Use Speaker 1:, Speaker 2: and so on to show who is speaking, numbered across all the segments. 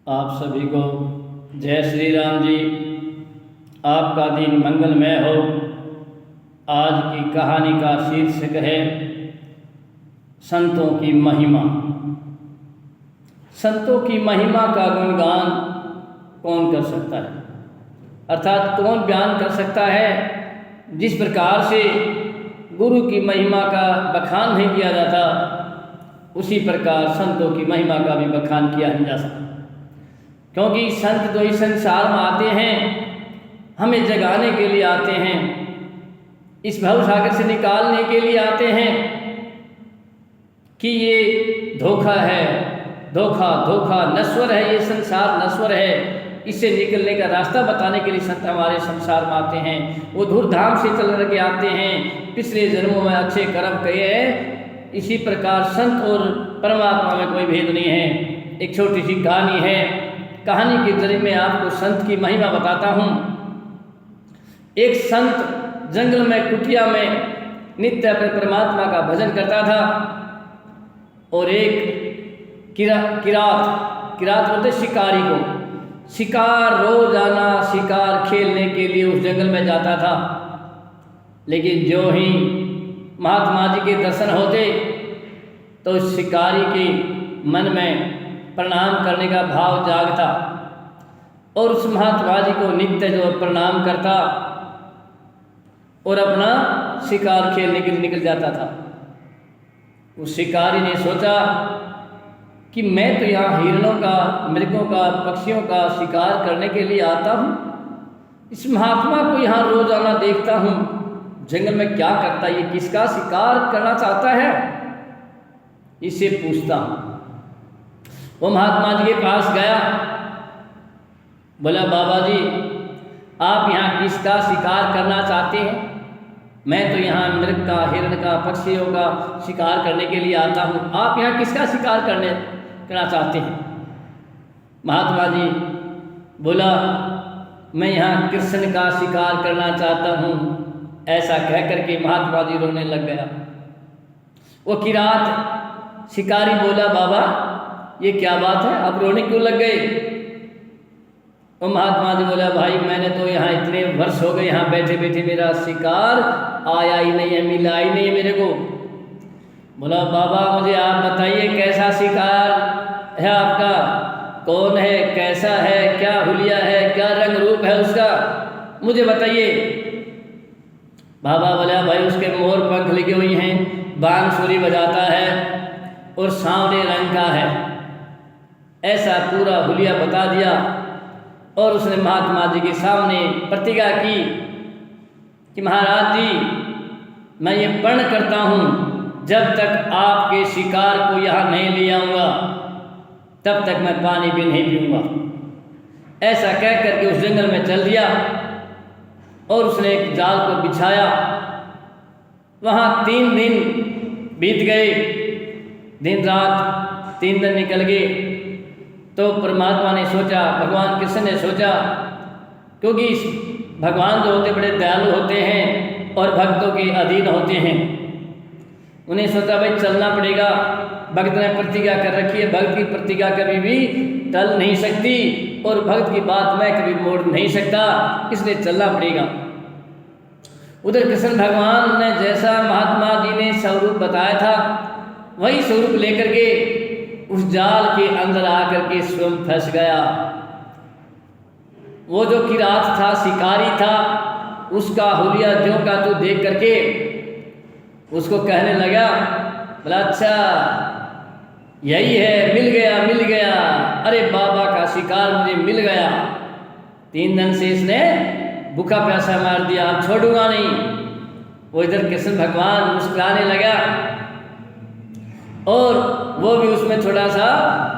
Speaker 1: आप सभी को जय श्री राम जी। आपका दिन मंगलमय हो। आज की कहानी का शीर्षक है संतों की महिमा। संतों की महिमा का गुणगान कौन कर सकता है, अर्थात कौन बयान कर सकता है। जिस प्रकार से गुरु की महिमा का बखान नहीं किया जाता, उसी प्रकार संतों की महिमा का भी बखान किया नहीं जा सकता। क्योंकि संत तो इस संसार में आते हैं, हमें जगाने के लिए आते हैं, इस भवसागर से निकालने के लिए आते हैं कि ये धोखा है, धोखा नश्वर है, ये संसार नश्वर है, इससे निकलने का रास्ता बताने के लिए संत हमारे संसार में आते हैं। वो धूमधाम से चल करके आते हैं, पिछले जन्मों में अच्छे कर्म किए हैं। इसी प्रकार संत और परमात्मा में कोई भेद नहीं है। एक छोटी सी कहानी है, कहानी के जरिए मैं आपको संत की महिमा बताता हूँ। एक संत जंगल में कुटिया में नित्य अपने परमात्मा का भजन करता था, और एक किरात बोलते शिकारी को, शिकार रोजाना शिकार खेलने के लिए उस जंगल में जाता था। लेकिन जो ही महात्मा जी के दर्शन होते तो उस शिकारी के मन में प्रणाम करने का भाव जागता, और उस महात्मा जी को नित्य जो प्रणाम करता और अपना शिकार खेलने के लिए निकल जाता था। उस शिकारी ने सोचा कि मैं तो यहाँ हिरणों का, मृगों का, पक्षियों का शिकार करने के लिए आता हूँ, इस महात्मा को यहाँ रोजाना देखता हूँ, जंगल में क्या करता है, ये किसका शिकार करना चाहता है, इससे पूछता हूँ। वो महात्मा जी के पास गया, बोला बाबा जी आप यहाँ किसका शिकार करना चाहते हैं? मैं तो यहाँ मृग का, हिरण का, पक्षियों का शिकार करने के लिए आता हूँ, आप यहाँ किसका शिकार करना चाहते हैं? महात्मा जी बोला मैं यहाँ कृष्ण का शिकार करना चाहता हूँ। ऐसा कह करके महात्मा जी रोने लग गया। वो किरात शिकारी बोला बाबा ये क्या बात है, आप रोने क्यों लग गए? वो महात्मा जी बोला भाई मैंने तो यहाँ इतने वर्ष हो गए यहाँ बैठे बैठे, मेरा शिकार आया ही नहीं है, मिला ही नहीं है मेरे को। बोला बाबा मुझे आप बताइए कैसा शिकार है आपका, कौन है, कैसा है, क्या हुलिया है, क्या रंग रूप है उसका, मुझे बताइए। बाबा बोला भाई उसके मोर पंख लगे हुए हैं, बांसुरी बजाता है और सांवले रंग का है। ऐसा पूरा हुलिया बता दिया, और उसने महात्मा जी के सामने प्रतिज्ञा की कि महाराज जी मैं ये प्रण करता हूँ जब तक आपके शिकार को यहाँ नहीं ले आऊँगा तब तक मैं पानी भी नहीं पीऊँगा। ऐसा कह करके उस जंगल में चल दिया, और उसने एक जाल को बिछाया। वहाँ 3 दिन बीत गए, दिन रात 3 दिन निकल गए। तो परमात्मा ने सोचा, भगवान कृष्ण ने सोचा, क्योंकि भगवान जो होते बड़े दयालु होते हैं और भक्तों के अधीन होते हैं, उन्हें सोचा भाई चलना पड़ेगा। भक्त ने प्रतिज्ञा कर रखी है, भक्त की प्रतिज्ञा कभी भी टल नहीं सकती, और भक्त की बात मैं कभी मोड़ नहीं सकता, इसलिए चलना पड़ेगा। उधर कृष्ण भगवान ने जैसा महात्मा जी ने स्वरूप बताया था, वही स्वरूप लेकर के उस जाल के अंदर आकर के स्वयं फंस गया। वो जो किरात था, शिकारी था, उसका हुलिया ज्यों का तो देख करके उसको कहने लगा, बोला अच्छा यही है, मिल गया, अरे बाबा का शिकार मुझे मिल गया। 3 दिन से इसने भूखा प्यासा मार दिया, अब छोड़ूंगा नहीं। वो इधर कृष्ण भगवान मुस्कुराने लगा, और वो भी उसमें थोड़ा सा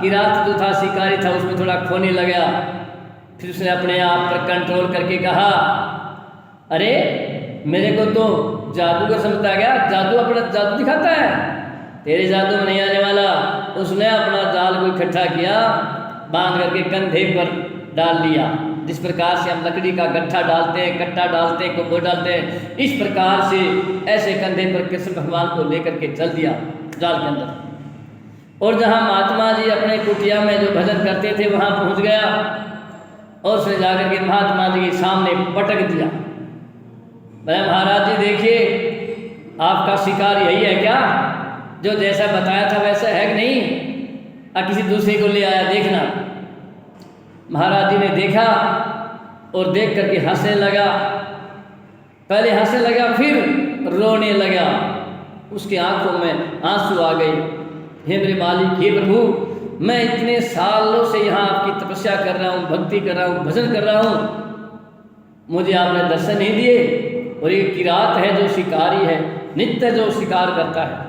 Speaker 1: किरात जो था, शिकारी था, उसमें थोड़ा खोने लगा। फिर उसने अपने आप पर कंट्रोल करके कहा अरे मेरे को तो जादू का समझता गया, जादू अपना जादू दिखाता है, तेरे जादू में नहीं आने वाला। उसने अपना जाल को इकट्ठा किया, बांध करके कंधे पर डाल लिया। जिस प्रकार से हम लकड़ी का गट्ठा डालते हैं, कट्टा डालते हैं, कोको डालते हैं, इस प्रकार से ऐसे कंधे पर कृष्ण भगवान को लेकर के चल दिया जाल के अंदर। और जहाँ महात्मा जी अपने कुटिया में जो भजन करते थे वहाँ पहुँच गया और उसने जाकर के महात्मा जी के सामने पटक दिया। बोले महाराज जी देखिए, आपका शिकार यही है क्या? जो जैसा बताया था वैसा है कि नहीं? किसी दूसरे को ले आया, देखना। महाराज जी ने देखा और देख करके हंसने लगा। पहले हंसने लगा, फिर रोने लगा। उसकी आंखों में आंसू आ गए। हे मेरे मालिक, हे प्रभु, मैं इतने सालों से यहाँ आपकी तपस्या कर रहा हूँ, भक्ति कर रहा हूँ, भजन कर रहा हूँ, मुझे आपने दर्शन नहीं दिए। और ये किरात है जो शिकारी है, नित्य जो शिकार करता है,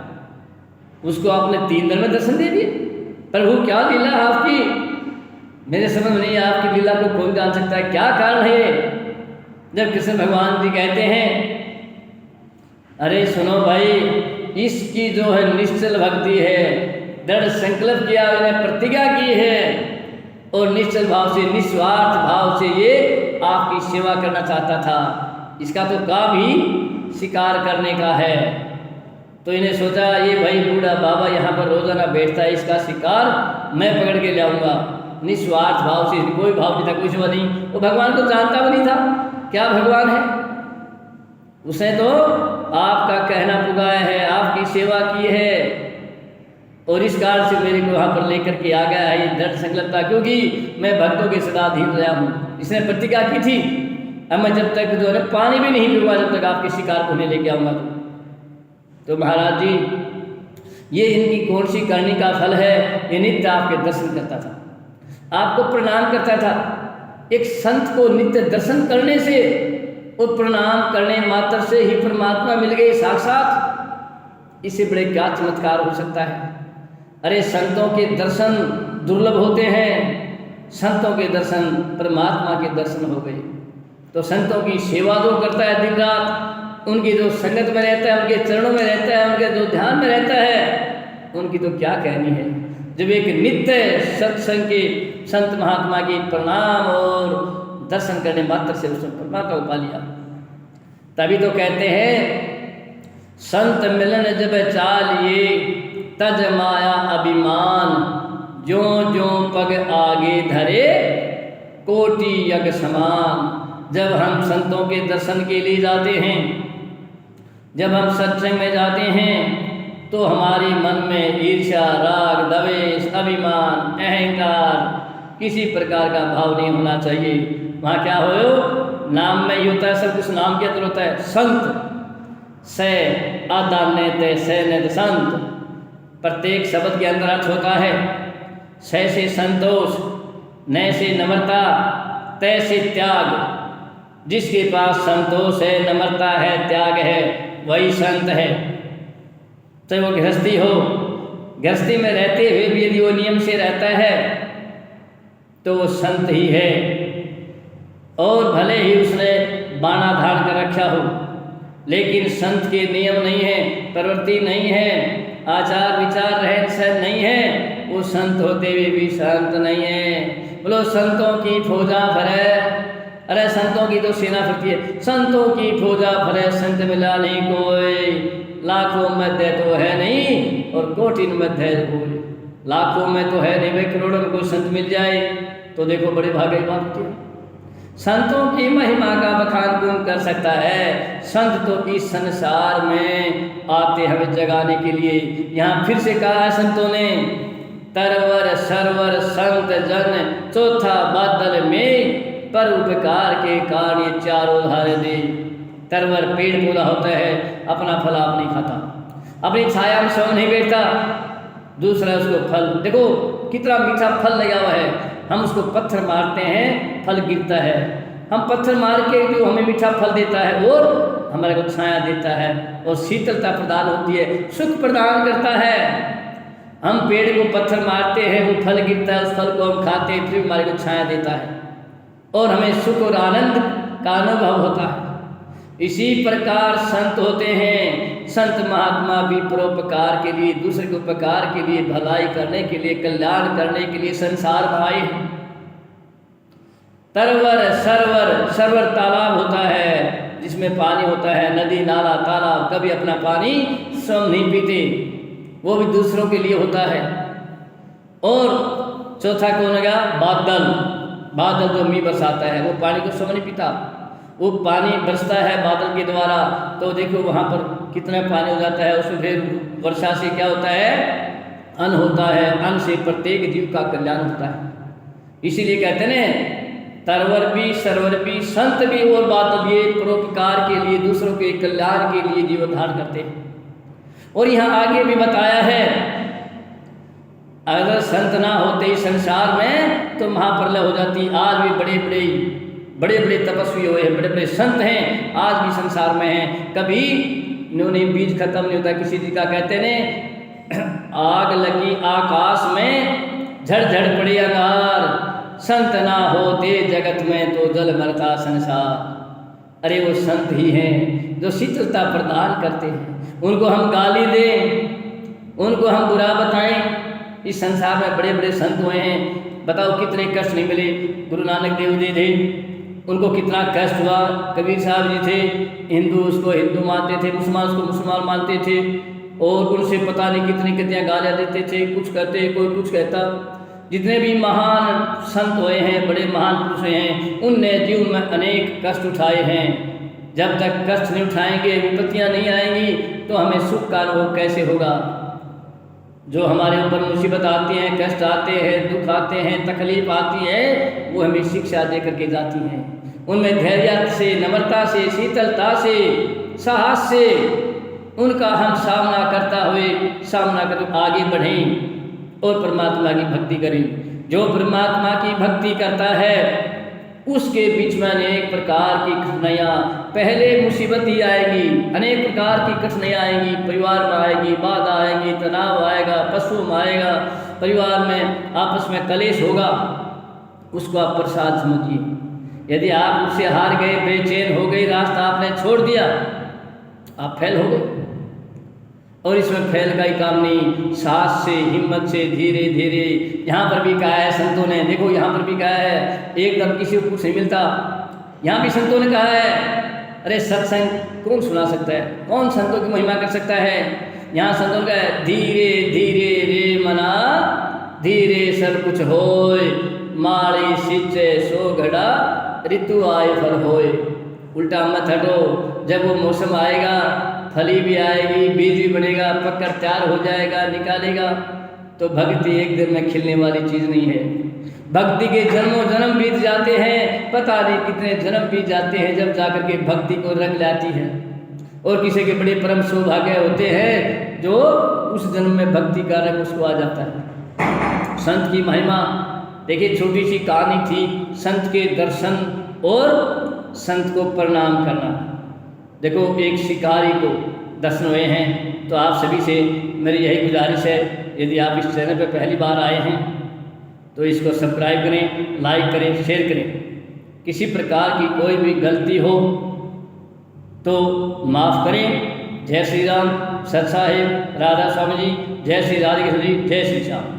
Speaker 1: उसको आपने 3 दिन में दर्शन दे दिए। प्रभु क्या लीला आपकी, मेरे समझ में नहीं है। आपकी लीला को कौन जान सकता है, क्या कारण है? जब कृष्ण भगवान जी कहते हैं, अरे सुनो भाई, इसकी जो है निश्चल भक्ति है, दृढ़ संकल्प किया, उन्हें प्रतिज्ञा की है और निश्चल भाव से, निस्वार्थ भाव से ये आपकी सेवा करना चाहता था। इसका तो काम ही शिकार करने का है। तो इन्हें सोचा, ये भाई बूढ़ा बाबा यहाँ पर रोजाना बैठता है, इसका शिकार मैं पकड़ के लाऊंगा। निस्वार्थ भाव से, कोई भाव नहीं था, कुछ नहीं। वो भगवान को जानता भी नहीं था क्या भगवान है। उसने तो आपका कहना पुकारा है, आपकी सेवा की है और इस कारण से मेरे को वहाँ पर लेकर के आ गया है। ये दृढ़ संकल्प था, क्योंकि मैं भक्तों के सदा अधीन रहा हूँ। इसने प्रतिज्ञा की थी, अब मैं जब तक जो है पानी भी नहीं पीऊँगा, जब तक आपके शिकार को नहीं लेके आऊँगा। तो महाराज जी, ये इनकी कौन सी करनी का फल है? ये नित्य आपके दर्शन करता था, आपको प्रणाम करता था। एक संत को नित्य दर्शन करने से, और प्रणाम करने मात्र से ही परमात्मा मिल गए साक्षात। इससे बड़े क्या चमत्कार हो सकता है? अरे संतों के दर्शन दुर्लभ होते हैं, संतों के दर्शन परमात्मा के दर्शन हो गए। तो संतों की सेवा जो करता है दिन रात, उनकी जो संगत में रहता है, उनके चरणों में रहता है, उनके जो ध्यान में रहता है, उनकी तो क्या कहनी है। जब एक नित्य सत्संग के संत महात्मा की प्रणाम और दर्शन करने मात्र से उसने परमात्मा को पा लिया। तभी तो कहते हैं, संत मिलन जब चालिए तज माया अभिमान, ज्यों ज्यों पग आगे धरे कोटि यज्ञ समान। जब हम संतों के दर्शन के लिए जाते हैं, जब हम सत्संग में जाते हैं, तो हमारे मन में ईर्ष्या, राग, द्वेष, अभिमान, अहंकार, किसी प्रकार का भाव नहीं होना चाहिए। वहाँ क्या हो, नाम में ही होता है, सब कुछ नाम के अंदर होता है। संत से आदान्य ते से संत, प्रत्येक शब्द के अंदर अर्थ होता है। से संतोष, न से नम्रता, तय से त्याग। जिसके पास संतोष है, नम्रता है, त्याग है, वही संत है। चाहे वो गृहस्थी हो, गृहस्थी में रहते हुए भी यदि वो नियम से रहता है तो वो संत ही है। और भले ही उसने बाणा धारण कर रखा हो, लेकिन संत के नियम नहीं है, प्रवृत्ति नहीं है, आचार विचार रहन सहन नहीं है, वो संत होते हुए भी संत नहीं है। बोलो संतों की फौजा भरे, अरे संतों की तो सेना फिरती है। संतों की फौजा भरे, संत मिला नहीं कोई। लाखों मध्य तो है नहीं और कोटिन मध्य है कोई। लाखों में तो है नहीं भाई, करोड़ों में कोई संत मिल जाए तो देखो बड़े भाग्य की बात होती है। संतों की महिमा का बखान कौन कर सकता है? संत तो इस संसार में आते हमें जगाने के लिए। यहाँ फिर से कहा है संतों ने, तरवर सरवर संत जन चौथा बादल में, पर उपकार के कारण ये चारों धारे दे। तरवर पेड़ पौधा होता है, अपना फल आप नहीं खाता, अपनी छाया में स्वयं नहीं बैठता, दूसरा उसको फल। देखो कितना मीठा फल लगा हुआ है, हम उसको पत्थर मारते हैं, फल गिरता है। हम पत्थर मार के जो हमें मीठा फल देता है और हमारे को छाया देता है और शीतलता प्रदान होती है, सुख प्रदान करता है। हम पेड़ को पत्थर मारते हैं, वो फल गिरता है, उस फल को हम खाते हैं, फिर हमारे को छाया देता है और हमें सुख और आनंद का अनुभव होता है। इसी प्रकार संत होते हैं। संत महात्मा भी परोपकार के लिए, दूसरे के उपकार के लिए, भलाई करने के लिए, कल्याण करने के लिए संसार में आए हैं। तरवर सरवर, सरवर तालाब होता है जिसमें पानी होता है, नदी नाला तालाब। कभी अपना पानी स्वयं नहीं पीते, वो भी दूसरों के लिए होता है। और चौथा कौन हो गया? बादल। बादल जो मी बरसाता है, वो पानी को सब नहीं पीता, वो पानी बरसता है बादल के द्वारा, तो देखो वहाँ पर कितना पानी हो जाता है, उसमें फिर वर्षा से क्या होता है? अन्न होता है, अन्न से प्रत्येक जीव का कल्याण होता है। इसीलिए कहते हैं तरवर भी सरवर भी संत भी और बादल ये परोपकार के लिए, दूसरों के कल्याण के लिए जीवन धारण करते हैं। और यहाँ आगे भी बताया है अगर संत ना होते इस संसार में तो महाप्रलय हो जाती। आज भी बड़े बड़े तपस्वी हुए हैं, बड़े बड़े संत हैं, आज भी संसार में हैं, कभी इन्होंने बीज खत्म नहीं होता किसी चीज का। कहते ने आग लगी आकाश में झड़ पड़े अंगार, संत ना होते जगत में तो जल मरता संसार। अरे वो संत ही हैं जो शीतलता प्रदान करते हैं, उनको हम गाली दें, उनको हम बुरा बताएं। इस संसार में बड़े बड़े संत हुए हैं, बताओ कितने कष्ट नहीं मिले। गुरु नानक देव जी थे, उनको कितना कष्ट हुआ। कबीर साहब जी थे, हिंदू उसको हिंदू मानते थे, मुसलमान उसको मुसलमान मानते थे, और उनसे पता नहीं कितनी गालियाँ देते थे, कुछ कहते कोई कुछ कहता। जितने भी महान संत हुए हैं, बड़े महान पुरुष हैं, उनने जीवन में अनेक कष्ट उठाए हैं। जब तक कष्ट नहीं उठाएंगे, विपत्तियाँ नहीं आएंगी, तो हमें सुख का अनुभव कैसे होगा। जो हमारे ऊपर मुसीबत आती हैं, कष्ट आते हैं, दुख आते हैं, तकलीफ आती है, वो हमें शिक्षा दे करके जाती हैं। उनमें धैर्य से, नम्रता से, शीतलता से, साहस से उनका हम सामना कर आगे बढ़ें और परमात्मा की भक्ति करें। जो परमात्मा की भक्ति करता है उसके बीच में अनेक प्रकार की कठिनाइयाँ, पहले मुसीबत ही आएगी, अनेक प्रकार की कठिनाइयाँ आएंगी, परिवार में आएगी, बाधा आएगी, तनाव आएगा, पशु में आएगा, परिवार में आपस में कलेश होगा, उसको आप प्रसाद समझिए। यदि आप उससे हार गए, बेचैन हो गए, रास्ता आपने छोड़ दिया, आप फेल हो गए। और इसमें फेल का ही काम नहीं, साहस से, हिम्मत से, धीरे धीरे। यहाँ पर भी कहा है संतों ने, देखो यहाँ पर भी कहा है, एकदम किसी को कुछ नहीं मिलता। यहाँ भी संतों ने कहा है, अरे सत्संग कौन सुना सकता है, कौन संतों की महिमा कर सकता है। यहाँ संतों का है, धीरे धीरे रे मना धीरे सब कुछ होय, माड़ी सिंचे सो घड़ा ऋतु आए फल होय। उल्टा मत हटो, जब वो मौसम आएगा, फली भी आएगी, बीज भी बनेगा, पककर तैयार हो जाएगा, निकालेगा। तो भक्ति एक दिन में खिलने वाली चीज़ नहीं है। भक्ति के जन्मों जन्म बीत जाते हैं, पता नहीं कितने जन्म बीत जाते हैं, जब जाकर के भक्ति को रंग लाती है। और किसी के बड़े परम सौभाग्य होते हैं जो उस जन्म में भक्ति का रंग उसको आ जाता है। संत की महिमा देखिए, छोटी सी कहानी थी, संत के दर्शन और संत को प्रणाम करना। देखो एक शिकारी को दर्शन हुए हैं, तो आप सभी से मेरी यही गुजारिश है, यदि आप इस चैनल पर पहली बार आए हैं तो इसको सब्सक्राइब करें, लाइक करें, शेयर करें। किसी प्रकार की कोई भी गलती हो तो माफ़ करें। जय श्री राम, सत साहिब, राधा स्वामी जी, जय श्री राधे कृष्ण जी, जय श्री श्याम।